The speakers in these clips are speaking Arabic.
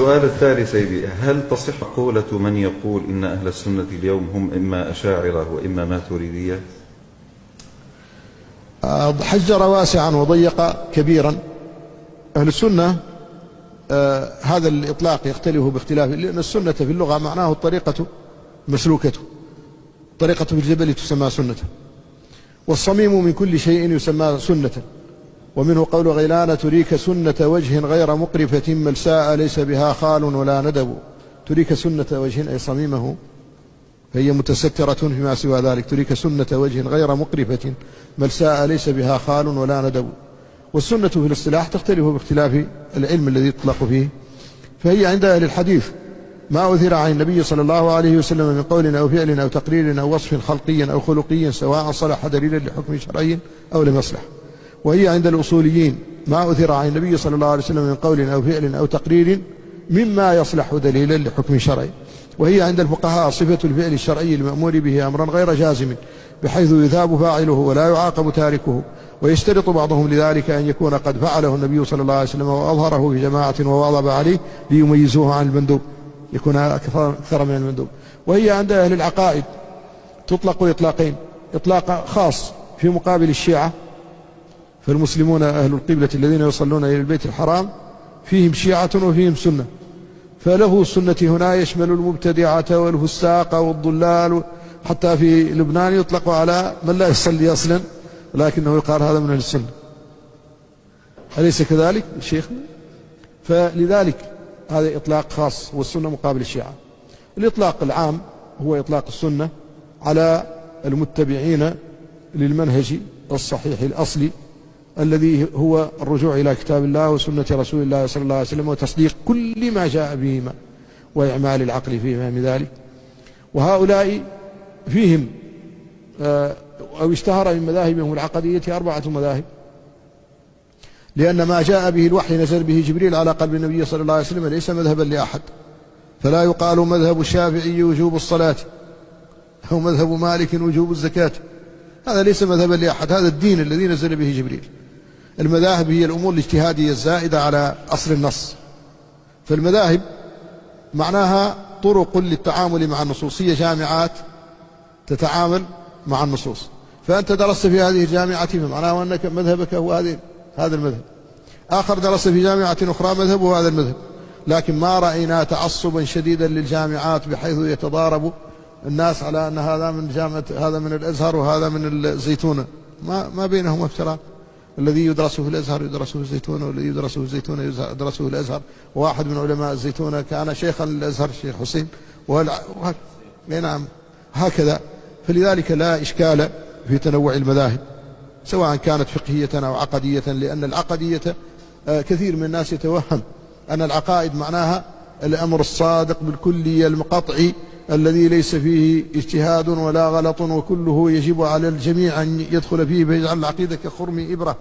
السؤال الثاني سيدي، هل تصح قولة من يقول إن أهل السنة اليوم هم إما أشاعرة وإما ماتريدية؟ حجر واسعا وضيق كبيرا. أهل السنة هذا الإطلاق يختلف باختلاف، لأن السنة في اللغة معناه الطريقة مسلوكته، الطريقة في الجبل تسمى سنة، والصميم من كل شيء يسمى سنة. ومنه قول غيلان: تريك سنة وجه غير مقرفة ملساء ليس بها خال ولا ندب. تريك سنة وجه أي صميمه، فهي متسترة فيما سوى ذلك. تريك سنة وجه غير مقرفة ملساء ليس بها خال ولا ندب. والسنة في الاصطلاح تختلف باختلاف العلم الذي يطلق فيه، فهي عند أهل الحديث ما أثر عن النبي صلى الله عليه وسلم من قول أو فعل أو تقرير أو وصف خلقي أو خلقي، سواء صلح دليلا لحكم شرعي أو لم يصلح. وهي عند الأصوليين ما أثر عن النبي صلى الله عليه وسلم من قول أو فعل أو تقرير مما يصلح دليلا لحكم شرعي. وهي عند الفقهاء صفة الفعل الشرعي المأمور به أمرا غير جازم، بحيث يثاب فاعله ولا يعاقب تاركه. ويشترط بعضهم لذلك أن يكون قد فعله النبي صلى الله عليه وسلم وأظهره في جماعة وواظب عليه ليميزوه عن المندوب، يكون أكثر من المندوب. وهي عند أهل العقائد تطلق إطلاقين: إطلاق خاص في مقابل الشيعة، فالمسلمون أهل القبلة الذين يصلون إلى البيت الحرام فيهم شيعة وفيهم سنة، فله السنة هنا يشمل المبتدعة والفساق والضلال. حتى في لبنان يطلق على من لا يصلي أصلا ولكنه يقال هذا من أهل السنة، أليس كذلك شيخ؟ فلذلك هذا إطلاق خاص، والسنة مقابل الشيعة. الإطلاق العام هو إطلاق السنة على المتبعين للمنهج الصحيح الأصلي الذي هو الرجوع إلى كتاب الله وسنة رسول الله صلى الله عليه وسلم، وتصديق كل ما جاء بهما وإعمال العقل في فهم ذلك. وهؤلاء فيهم أو اشتهر من مذاهبهم العقدية 4 مذاهب، لأن ما جاء به الوحي نزل به جبريل على قلب النبي صلى الله عليه وسلم ليس مذهبا لأحد. فلا يقال مذهب الشافعي وجوب الصلاة أو مذهب مالك وجوب الزكاة، هذا ليس مذهبا لأحد، هذا الدين الذي نزل به جبريل. المذاهب هي الأمور الاجتهادية الزائدة على أصل النص. فالمذاهب معناها طرق للتعامل مع النصوص، هي جامعات تتعامل مع النصوص. فأنت درست في هذه الجامعة فمعناه أنك مذهبك هو هذا المذهب. آخر درس في جامعة أخرى مذهبه هذا المذهب، لكن ما رأينا تعصبا شديدا للجامعات بحيث يتضارب الناس على أن هذا من جامعة، هذا من الأزهر وهذا من الزيتونة. ما بينهما افتراق. الذي يدرسه في الأزهر يدرسه في الزيتونة، والذي يدرسه في الزيتونة يدرسه في الأزهر. وواحد من علماء الزيتونة كان شيخا للأزهر، الشيخ حسين، نعم هكذا. فلذلك لا إشكال في تنوع المذاهب سواء كانت فقهية أو عقدية، لأن العقدية كثير من الناس يتوهم أن العقائد معناها الأمر الصادق بالكلية المقطعي الذي ليس فيه اجتهاد ولا غلط وكله يجب على الجميع أن يدخل فيه، فيجعل العقيدة كخرم إبرة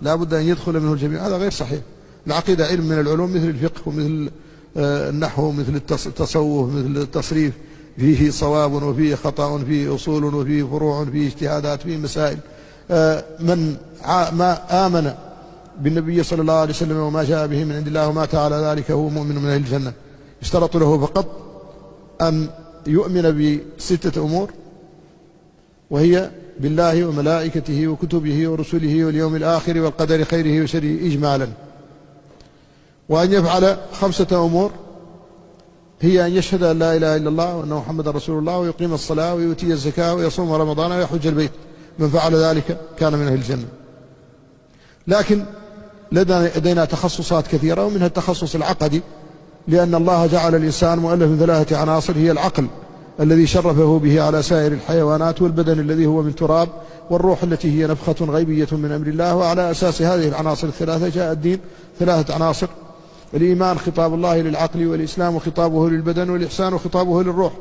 لا بد أن يدخل منه الجميع. هذا غير صحيح. العقيدة علم من العلوم مثل الفقه ومثل النحو ومثل التصوف مثل التصريف، فيه صواب وفيه خطأ، فيه أصول وفيه فروع، فيه اجتهادات، فيه مسائل. من ما آمن بالنبي صلى الله عليه وسلم وما جاء به من عند الله ومات على ذلك هو مؤمن من أهل الجنة. يشترط له فقط أن يؤمن ب6 أمور، وهي بالله وملائكته وكتبه ورسله واليوم الآخر والقدر خيره وشره إجمالا، وأن يفعل 5 أمور، هي أن يشهد أن لا إله إلا الله وأن محمد رسول الله ويقيم الصلاة ويؤتي الزكاة ويصوم رمضان ويحج البيت. من فعل ذلك كان من أهل الجنة. لكن لدينا تخصصات كثيرة، ومنها التخصص العقدي، لأن الله جعل الإنسان مؤلف من 3 عناصر، هي العقل الذي شرفه به على سائر الحيوانات، والبدن الذي هو من تراب، والروح التي هي نفخة غيبية من أمر الله. وعلى أساس هذه العناصر ال3 جاء الدين 3 عناصر: الإيمان خطاب الله للعقل، والإسلام خطابه للبدن، والإحسان خطابه للروح.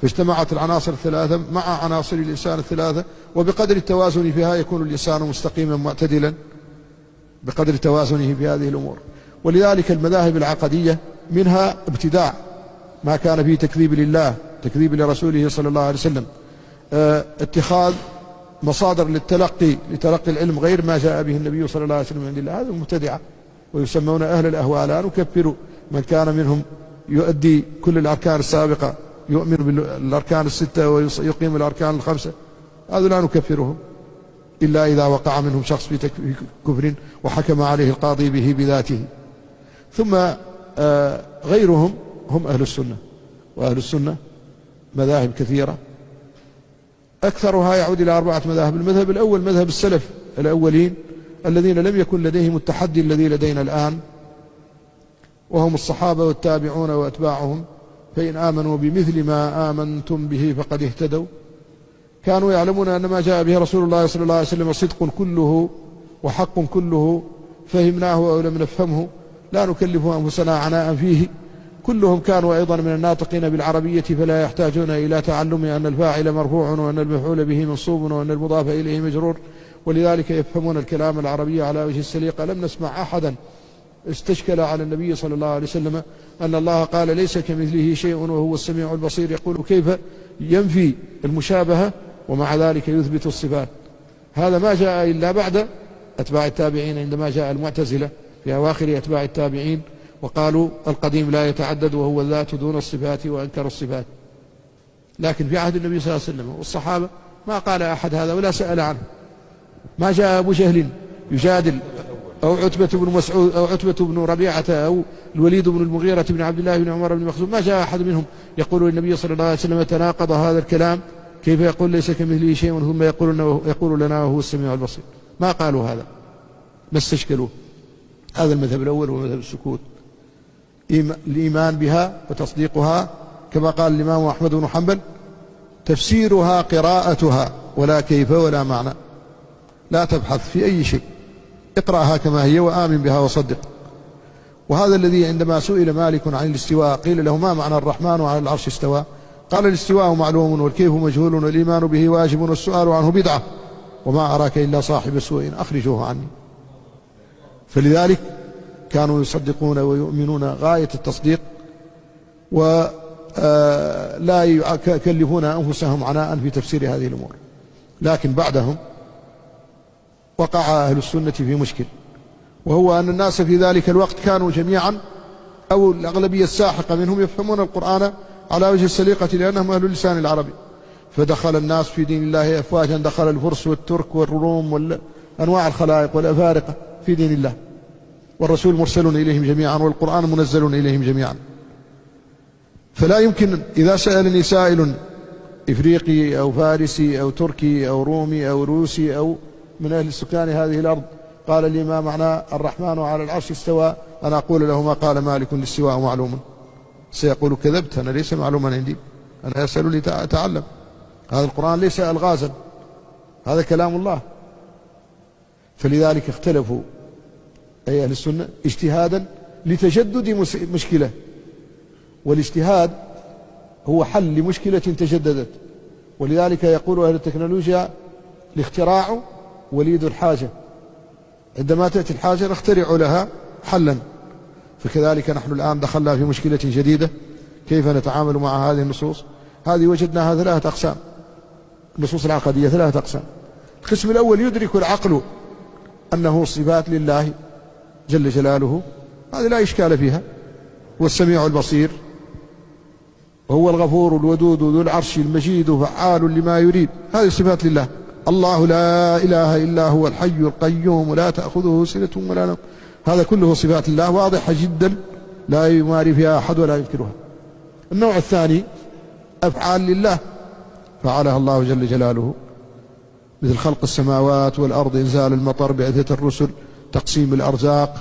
فاجتمعت العناصر ال3 مع عناصر الإنسان ال3، وبقدر التوازن فيها يكون الإنسان مستقيما معتدلا بقدر توازنه في هذه الأمور. ولذلك المذاهب العقدية منها ابتداع ما كان فيه تكذيب لله، تكذيب لرسوله صلى الله عليه وسلم، اتخاذ مصادر لتلقي العلم غير ما جاء به النبي صلى الله عليه وسلم من عند الله، هذا مبتدعة ويسمون أهل الأهواء. لا نكفر من كان منهم يؤدي كل الأركان السابقة، يؤمن بالأركان الستة ويقيم الأركان الخمسة، هذا لا نكفرهم إلا إذا وقع منهم شخص في كفر وحكم عليه القاضي به بذاته. ثم غيرهم هم أهل السنة، وأهل السنة مذاهب كثيرة أكثرها يعود إلى 4 مذاهب. المذهب الأول مذهب السلف الأولين الذين لم يكن لديهم التحدي الذي لدينا الآن، وهم الصحابة والتابعون وأتباعهم، فإن آمنوا بمثل ما آمنتم به فقد اهتدوا. كانوا يعلمون أن ما جاء به رسول الله صلى الله عليه وسلم صدق كله وحق كله، فهمناه أو لم نفهمه لا نكلف أنفسنا عناء فيه. كلهم كانوا أيضا من الناطقين بالعربية، فلا يحتاجون إلى تعلم أن الفاعل مرفوع وأن المفعول به منصوب وأن المضاف إليه مجرور، ولذلك يفهمون الكلام العربي على وجه السليقة. لم نسمع أحدا استشكل على النبي صلى الله عليه وسلم أن الله قال ليس كمثله شيء وهو السميع البصير، يقول كيف ينفي المشابهة ومع ذلك يثبت الصفات. هذا ما جاء إلا بعد أتباع التابعين، عندما جاء المعتزلة في أواخر أتباع التابعين وقالوا القديم لا يتعدد وهو الذات دون الصفات، وأنكر الصفات. لكن في عهد النبي صلى الله عليه وسلم والصحابة ما قال أحد هذا ولا سأل عنه. ما جاء أبو جهل يجادل أو عتبة بن مسعود أو عتبة بن ربيعة أو الوليد بن المغيرة بن عبد الله بن عمر بن مخزوم، ما جاء أحد منهم يقول النبي صلى الله عليه وسلم تناقض هذا الكلام، كيف يقول ليس كمثله شيء ثم يقول لنا وهو السميع البصير. ما قالوا هذا، ما استشكلوه. هذا المذهب الأول هو مذهب السكوت، الإيمان بها وتصديقها، كما قال الإمام أحمد بن حنبل تفسيرها قراءتها ولا كيف ولا معنى. لا تبحث في أي شيء، اقرأها كما هي وآمن بها وصدق. وهذا الذي عندما سئل مالك عن الاستواء قيل له ما معنى الرحمن على العرش استوى؟ قال الاستواء معلوم والكيف مجهول والإيمان به واجب والسؤال عنه بدعة وما أراك إلا صاحب سوء أخرجوه عني. فلذلك كانوا يصدقون ويؤمنون غاية التصديق، ولا يكلفون أنفسهم عناء في تفسير هذه الأمور. لكن بعدهم وقع أهل السنة في مشكل، وهو أن الناس في ذلك الوقت كانوا جميعا أو الأغلبية الساحقة منهم يفهمون القرآن على وجه السليقة لأنهم أهل اللسان العربي، فدخل الناس في دين الله أفواجا، دخل الفرس والترك والروم وأنواع الخلائق والأفارقة في دين الله، والرسول مرسل إليهم جميعا والقرآن منزل إليهم جميعا. فلا يمكن إذا سألني سائل إفريقي أو فارسي أو تركي أو رومي أو روسي أو من أهل سكان هذه الأرض قال لي ما معنى الرحمن على العرش استوى، أنا أقول له ما قال مالك الاستواء معلوم، سيقول كذبت، أنا ليس معلوما عندي، أنا أسأل لأتعلم. هذا القرآن ليس ألغازا، هذا كلام الله. فلذلك اختلفوا أي أهل السنة اجتهادا لتجدد مشكلة، والاجتهاد هو حل لمشكلة تجددت. ولذلك يقول أهل التكنولوجيا الاختراع وليد الحاجة، عندما تأتي الحاجة نخترع لها حلا. فكذلك نحن الآن دخلنا في مشكلة جديدة، كيف نتعامل مع هذه النصوص؟ هذه وجدناها 3 أقسام، النصوص العقدية 3 أقسام. القسم الأول يدرك العقل أنه صفات لله جل جلاله، هذه لا إشكال فيها، هو السميع البصير وهو الغفور الودود ذو العرش المجيد فعال لما يريد، هذه صفات لله. الله لا إله إلا هو الحي القيوم لا تأخذه سنة ولا نوم، هذا كله صفات الله واضحة جدا لا يماري فيها أحد ولا ينكرها. النوع الثاني أفعال لله فعلها الله جل جلاله، مثل خلق السماوات والأرض، إنزال المطر، بعثة الرسل، تقسيم الأرزاق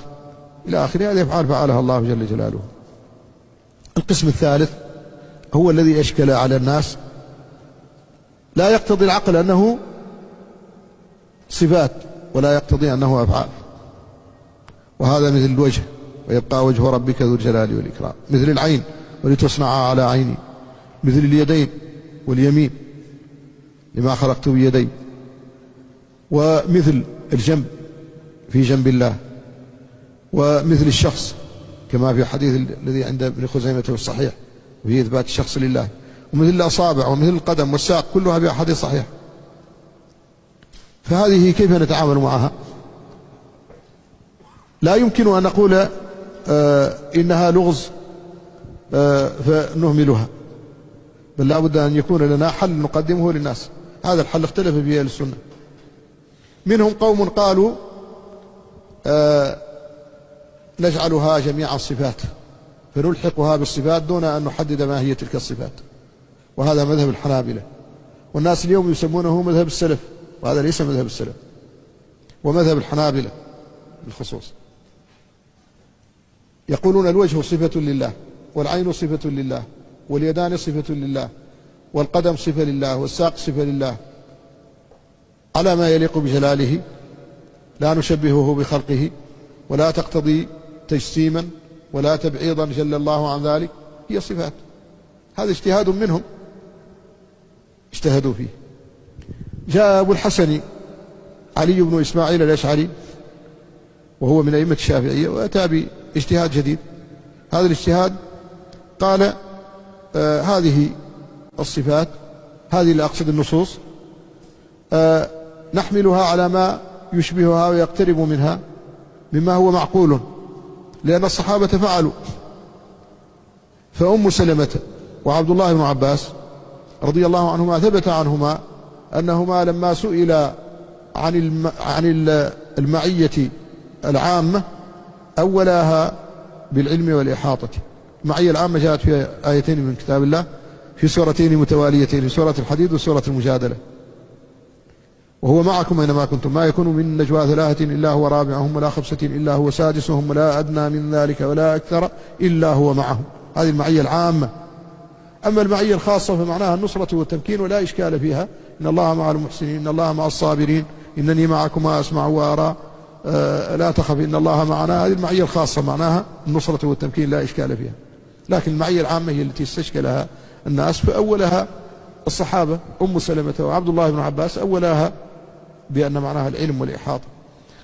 إلى آخره، هذه أفعال فعلها الله جل جلاله. القسم الثالث هو الذي أشكل على الناس، لا يقتضي العقل أنه صفات ولا يقتضي أنه أفعال، وهذا مثل الوجه ويبقى وجه ربك ذو الجلال والإكرام، مثل العين ولتصنع على عيني، مثل اليدين واليمين لما خلقت بيدي، ومثل الجنب في جنب الله، ومثل الشخص كما في حديث الذي عند ابن خزيمة الصحيح وفي إثبات الشخص لله، ومثل الأصابع ومثل القدم والساق، كلها بأحاديث صحيح. فهذه كيف نتعامل معها؟ لا يمكن أن نقول إنها لغز فنهملها، بل لا بد أن يكون لنا حل نقدمه للناس. هذا الحل اختلف فيه أهل السنة. منهم قوم قالوا نجعلها جميعا صفات، فنلحقها بالصفات دون أن نحدد ما هي تلك الصفات، وهذا مذهب الحنابلة. والناس اليوم يسمونه مذهب السلف، وهذا ليس مذهب السلف، ومذهب الحنابلة بالخصوص. يقولون الوجه صفة لله، والعين صفة لله، واليدان صفة لله، والقدم صفة لله، والساق صفة لله، على ما يليق بجلاله، لا نشبهه بخلقه، ولا تقتضي تجسيما ولا تبعيضا جل الله عن ذلك، هي صفات. هذا اجتهاد منهم اجتهدوا فيه. جاء أبو الحسن علي بن إسماعيل الأشعري وهو من أئمة الشافعية، وأتى باجتهاد جديد. هذا الاجتهاد قال هذه الصفات، هذه اللي أقصد النصوص، نحملها على ما يشبهها ويقترب منها مما هو معقول، لأن الصحابة فعلوا. فأم سلمة وعبد الله بن عباس رضي الله عنهما ثبت عنهما أنهما لما سئل عن المعية العامة أولاها بالعلم والإحاطة. المعية العامة جاءت في آيتين من كتاب الله في سورتين متواليتين، في سورة الحديد وسورة المجادلة. وهو معكم أينما كنتم ما يكون من نجوى ثلاثة إلا هو رابعهم ولا خمسة إلا هو سادسهم ولا أدنى من ذلك ولا أكثر إلا هو معهم. هذه المعية العامة. أما المعية الخاصة فمعناها النصرة والتمكين، ولا إشكال فيها. إن الله مع المحسنين، إن الله مع الصابرين، إنني معكما أسمع وأرى، لا تخف إن الله معنا. هذه المعية الخاصة معناها النصرة والتمكين، لا إشكال فيها. لكن المعية العامة هي التي استشكلها الناس، فأولها الصحابة أم سلمة وعبد الله بن عباس أولها بأن معناها العلم والإحاطة.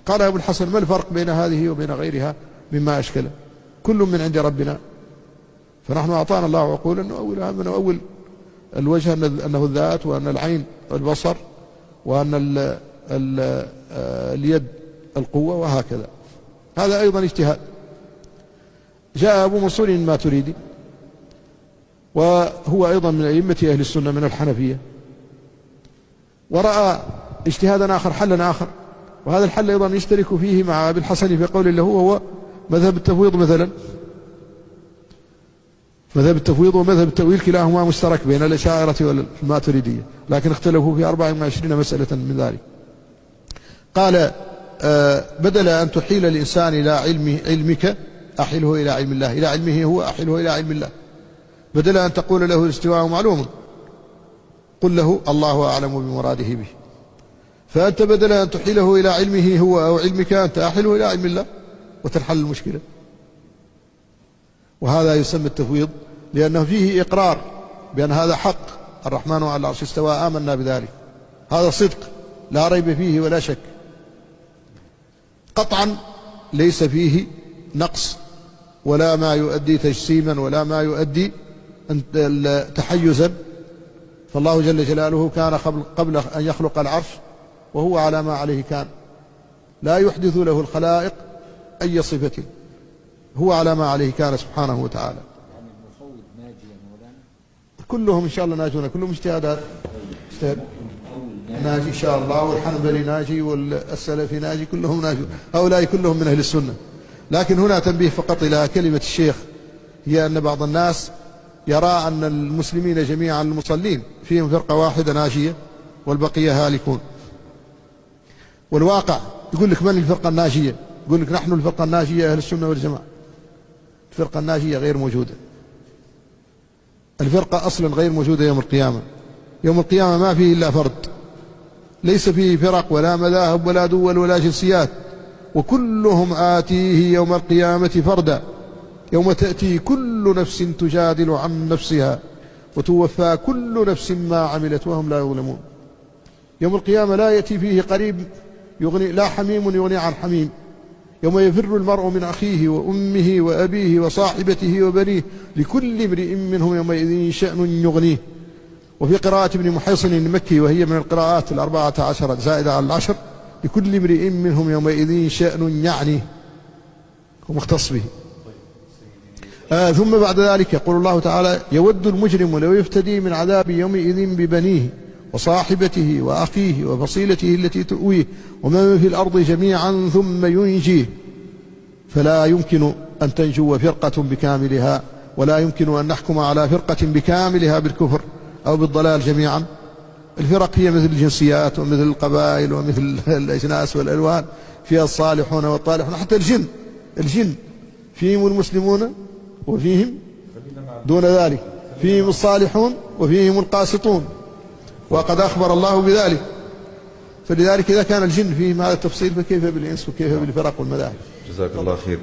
قال أبو الحسن ما الفرق بين هذه وبين غيرها مما أشكله؟ كل من عند ربنا، فنحن أعطانا الله عقولا أن نؤول الوجه أنه الذات، وأن العين البصر، وأن اليد القوة، وهكذا. هذا أيضا اجتهاد. جاء أبو منصور الماتريدي وهو أيضا من أئمة أهل السنة من الحنفية، ورأى اجتهادا آخر، حلا آخر، وهذا الحل أيضا يشترك فيه مع أبي الحسن في قول له، وهو مذهب التفويض مثلا. مذهب التفويض ومذهب التأويل كلاهما مشترك بين الأشاعرة والماتريدية، لكن اختلفوا في 24 مسألة من ذلك. قال بدل أن تحيل الإنسان إلى علمك أحله إلى علم الله، إلى علمه هو أحله إلى علم الله. بدل أن تقول له الاستواء معلوم، قل له الله أعلم بمراده به. فأنت بدل أن تحيله إلى علمه هو أو علمك، أنت أحله إلى علم الله وتنحل المشكلة. وهذا يسمى التفويض، لأنه فيه إقرار بأن هذا حق، الرحمن على العرش استوى، آمنا بذلك، هذا صدق لا ريب فيه ولا شك، قطعا ليس فيه نقص ولا ما يؤدي تجسيما ولا ما يؤدي تحيزا. فالله جل جلاله كان قبل أن يخلق العرش وهو على ما عليه كان، لا يحدث له الخلائق أي صفة، هو على ما عليه كان سبحانه وتعالى. يعني المفوض ناجي يا مولانا؟ كلهم إن شاء الله ناجون، كلهم اجتهادات ناجي إن شاء الله، والحنبلي ناجي والسلفي ناجي، كلهم ناجون، هؤلاء كلهم من أهل السنة. لكن هنا تنبيه فقط إلى كلمة الشيخ، هي أن بعض الناس يرى أن المسلمين جميعا المصلين فيهم فرقة واحدة ناجية والبقية هالكون. والواقع يقول لك من الفرقة الناجية؟ يقول لك نحن الفرقة الناجية أهل السنة والجماعة. الفرقة الناجية غير موجودة، الفرقة أصلا غير موجودة يوم القيامة. يوم القيامة ما فيه إلا فرد، ليس فيه فرق ولا مذاهب ولا دول ولا جنسيات، وكلهم آتيه يوم القيامة فردا. يوم تأتي كل نفس تجادل عن نفسها وتوفى كل نفس ما عملت وهم لا يظلمون. يوم القيامة لا يأتي فيه قريب يغني، لا حميم يغني عن حميم. يوم يفر المرء من أخيه وأمه وأبيه وصاحبته وبنيه لكل امرئ منهم يومئذ شأن يغنيه. وفي قراءة ابن محيصن المكي، وهي من القراءات 14 زائدة على 10، لكل امرئ منهم يومئذ شأن يعنيه ومختص به. ثم بعد ذلك يقول الله تعالى: يود المجرم لو يفتدي من عذاب يومئذ ببنيه وصاحبته وأخيه وفصيلته التي تؤويه ومن في الأرض جميعا ثم ينجيه. فلا يمكن أن تنجو فرقة بكاملها، ولا يمكن أن نحكم على فرقة بكاملها بالكفر أو بالضلال جميعا. الفرق هي مثل الجنسيات ومثل القبائل ومثل الأجناس والألوان، فيها الصالحون والطالحون، حتى الجن فيهم المسلمون وفيهم دون ذلك، فيهم الصالحون وفيهم القاسطون، وقد أخبر الله بذلك. فلذلك إذا كان الجن فيهم هذا التفصيل فكيف بالإنس وكيف بالفرق والمذاهب. جزاك الله خير.